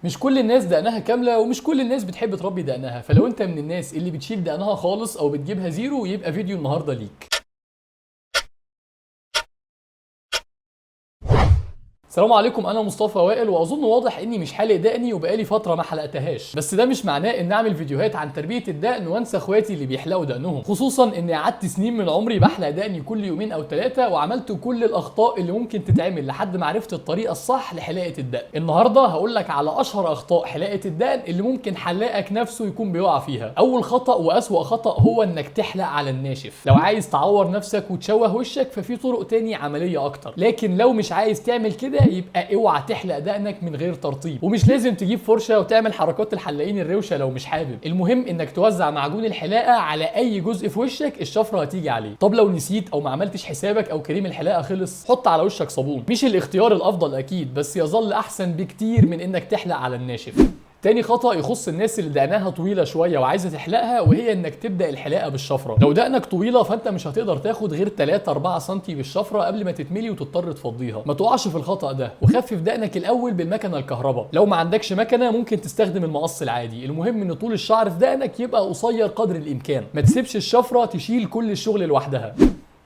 مش كل الناس دقنها كامله ومش كل الناس بتحب تربي دقنها، فلو انت من الناس اللي بتشيل دقنها خالص او بتجيبها زيرو يبقى فيديو النهارده ليك. السلام عليكم، انا مصطفى وائل، واظن واضح اني مش حالق دقني وبقالي فتره ما حلقتهاش، بس ده مش معناه ان اعمل فيديوهات عن تربيه الدقن وانسى اخواتي اللي بيحلقوا دقنهم، خصوصا اني قعدت سنين من عمري بحلق دقني كل يومين او ثلاثه وعملت كل الاخطاء اللي ممكن تتعمل لحد ما عرفت الطريقه الصح لحلاقه الدقن. النهارده هقول لك على اشهر اخطاء حلاقه الدقن اللي ممكن حلاقك نفسه يكون بيقع فيها. اول خطا واسوأ خطا هو انك تحلق على الناشف. لو عايز تعور نفسك وتشوه وشك ففي طرق تاني عمليه اكتر، لكن لو مش عايز تعمل كده يبقى اوعى تحلق دقنك من غير ترطيب. ومش لازم تجيب فرشه وتعمل حركات الحلاقين الروشه لو مش حابب، المهم انك توزع معجون الحلاقه على اي جزء في وشك الشفره هتيجي عليه. طب لو نسيت او ما عملتش حسابك او كريم الحلاقه خلص، حط على وشك صابون. مش الاختيار الافضل اكيد، بس يظل احسن بكتير من انك تحلق على الناشف. تاني خطأ يخص الناس اللي دقنها طويلة شوية وعايزة تحلقها، وهي انك تبدأ الحلاقة بالشفرة. لو دقنك طويلة فانت مش هتقدر تاخد غير 3-4 سم بالشفرة قبل ما تتملي وتضطر تفضيها. ما تقعش في الخطأ ده، وخفف دقنك الاول بالمكنة الكهرباء. لو ما عندكش مكنة ممكن تستخدم المقص العادي، المهم ان طول الشعر في دقنك يبقى قصير قدر الامكان. ما تسيبش الشفرة تشيل كل الشغل لوحدها.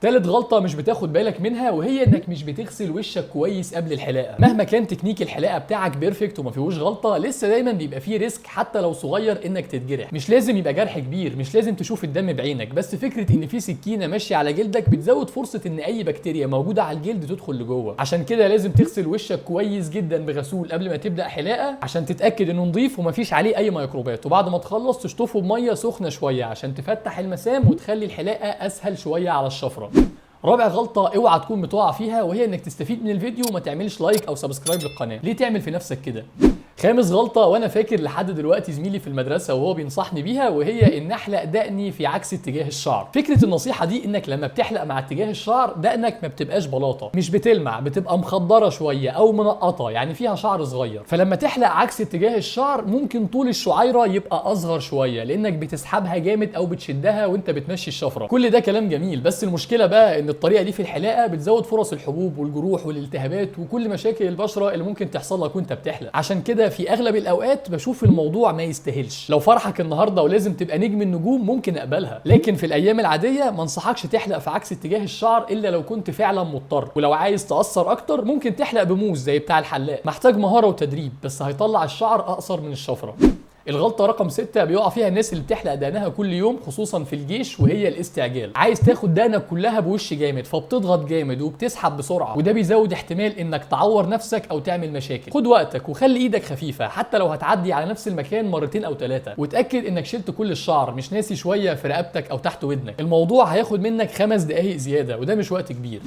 تالت غلطة مش بتاخد بالك منها، وهي انك مش بتغسل وشك كويس قبل الحلاقة. مهما كان تكنيك الحلاقة بتاعك بيرفكت وما فيهوش غلطة، لسه دايما بيبقى فيه ريسك حتى لو صغير انك تتجرح. مش لازم يبقى جرح كبير، مش لازم تشوف الدم بعينك، بس فكرة ان في سكينة ماشية على جلدك بتزود فرصة ان اي بكتيريا موجودة على الجلد تدخل لجوه. عشان كده لازم تغسل وشك كويس جدا بغسول قبل ما تبدأ حلاقة عشان تتأكد انه نظيف ومفيش عليه اي ميكروبات، وبعد ما تخلص تشطفه بمية سخنة شوية عشان تفتح المسام وتخلي الحلاقة اسهل شوية على الشفرة. رابع غلطة اوعى تكون بتقع فيها، وهي انك تستفيد من الفيديو وما تعملش لايك او سبسكرايب للقناة. ليه تعمل في نفسك كده؟ خامس غلطة وانا فاكر لحد دلوقتي زميلي في المدرسة وهو بينصحني بيها، وهي ان احلق دقني في عكس اتجاه الشعر. فكرة النصيحة دي انك لما بتحلق مع اتجاه الشعر دقنك ما بتبقاش بلاطة، مش بتلمع، بتبقى مخضرة شوية او منقطة، يعني فيها شعر صغير. فلما تحلق عكس اتجاه الشعر ممكن طول الشعيرة يبقى اصغر شوية لانك بتسحبها جامد او بتشدها وانت بتمشي الشفرة. كل ده كلام جميل، بس المشكلة بقى ان الطريقة دي في الحلاقة بتزود فرص الحبوب والجروح والالتهابات وكل مشاكل البشرة اللي ممكن تحصل لك وانت بتحلق. عشان كده في اغلب الاوقات بشوف الموضوع ما يستاهلش. لو فرحك النهارده ولازم تبقى نجم النجوم ممكن اقبلها، لكن في الايام العاديه ما انصحكش تحلق في عكس اتجاه الشعر الا لو كنت فعلا مضطر. ولو عايز تاثر اكتر ممكن تحلق بموس زي بتاع الحلاق، محتاج مهاره وتدريب بس هيطلع الشعر اقصر من الشفره. الغلطة رقم 6 بيقع فيها الناس اللي بتحلق دقنها كل يوم خصوصا في الجيش، وهي الاستعجال. عايز تاخد دقنك كلها بوش جامد فبتضغط جامد وبتسحب بسرعة، وده بيزود احتمال انك تعور نفسك او تعمل مشاكل. خد وقتك وخلي ايدك خفيفة حتى لو هتعدي على نفس المكان مرتين او 3، وتأكد انك شلت كل الشعر مش ناسي شوية في رقبتك او تحت ودنك. الموضوع هياخد منك 5 دقايق زيادة وده مش وقت كبير.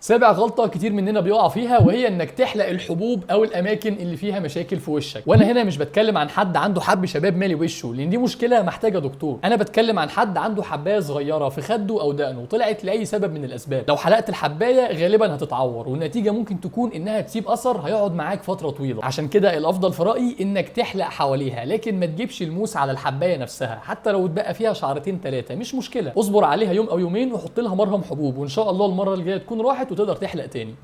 سابع غلطة كتير مننا بيقع فيها، وهي انك تحلق الحبوب او الاماكن اللي فيها مشاكل في وشك. وانا هنا مش بتكلم عن حد عنده حب شباب مالي وشه لان دي مشكلة محتاجة دكتور، انا بتكلم عن حد عنده حباية صغيرة في خده او دقنه وطلعت لاي سبب من الاسباب. لو حلقت الحباية غالبا هتتعور، والنتيجة ممكن تكون انها تسيب اثر هيقعد معاك فترة طويلة. عشان كده الافضل في رأيي انك تحلق حواليها، لكن ما تجيبش الموس على الحباية نفسها. حتى لو اتبقى فيها شعرتين 3 مش مشكلة، اصبر عليها يوم او يومين وحط لها مرهم حبوب، وان شاء الله المرة الجاية تكون راحت وتقدر تحلق تاني.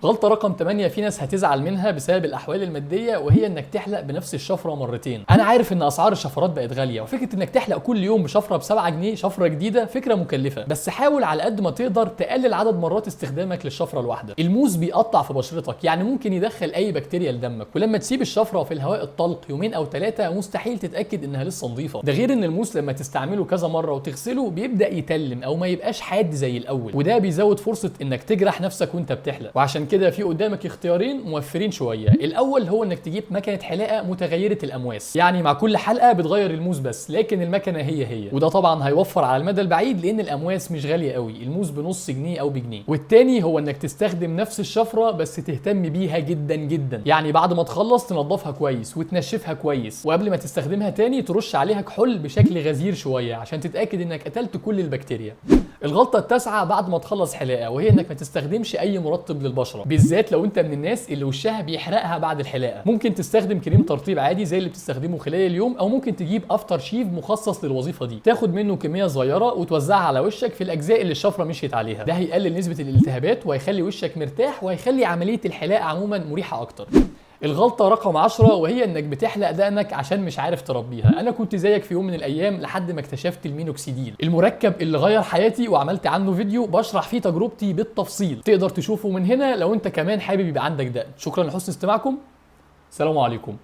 غلطة رقم 8 في ناس هتزعل منها بسبب الأحوال المادية، وهي إنك تحلق بنفس الشفرة مرتين. أنا عارف إن أسعار الشفرات بقت غالية، وفكرة إنك تحلق كل يوم بشفرة ب7 جنيه شفرة جديدة فكرة مكلفة، بس حاول على قد ما تقدر تقلل عدد مرات استخدامك للشفرة الواحدة. الموس بيقطع في بشرتك، يعني ممكن يدخل أي بكتيريا لدمك، ولما تسيب الشفرة في الهواء الطلق يومين أو 3 مستحيل تتأكد إنها لسه نظيفة. ده غير إن الموس لما تستعمله كذا مرة وتغسله بيبدأ يتلم أو ما يبقاش حاد زي الأول، وده بيزود فرصة إنك تجرح نفسك وأنت بتحلق. وعشان كده في قدامك اختيارين موفرين شويه. الاول هو انك تجيب مكنه حلاقه متغيره الامواس، يعني مع كل حلقه بتغير الموس بس لكن المكنه هي، وده طبعا هيوفر على المدى البعيد لان الامواس مش غاليه قوي، الموس بنص جنيه او بجنيه. والتاني هو انك تستخدم نفس الشفره بس تهتم بيها جدا جدا، يعني بعد ما تخلص تنظفها كويس وتنشفها كويس، وقبل ما تستخدمها تاني ترش عليها كحول بشكل غزير شويه عشان تتاكد انك قتلت كل البكتيريا. الغلطه التاسعه بعد ما تخلص حلاقه، وهي انك ما تستخدمش اي مرطب للبشره، بالذات لو انت من الناس اللي وشها بيحرقها بعد الحلاقه. ممكن تستخدم كريم ترطيب عادي زي اللي بتستخدمه خلال اليوم، او ممكن تجيب افتر شيف مخصص للوظيفه دي، تاخد منه كميه صغيره وتوزعها على وشك في الاجزاء اللي الشفره مشيت عليها. ده هيقلل نسبه الالتهابات وهيخلي وشك مرتاح وهيخلي عمليه الحلاقه عموما مريحه اكتر. الغلطة رقم 10 وهي انك بتحلق دقنك عشان مش عارف تربيها. انا كنت زيك في يوم من الايام لحد ما اكتشفت المينوكسيديل، المركب اللي غير حياتي، وعملت عنه فيديو بشرح فيه تجربتي بالتفصيل، تقدر تشوفه من هنا لو انت كمان حابب يبقى عندك دقن. شكرا لحسن استماعكم، سلام عليكم.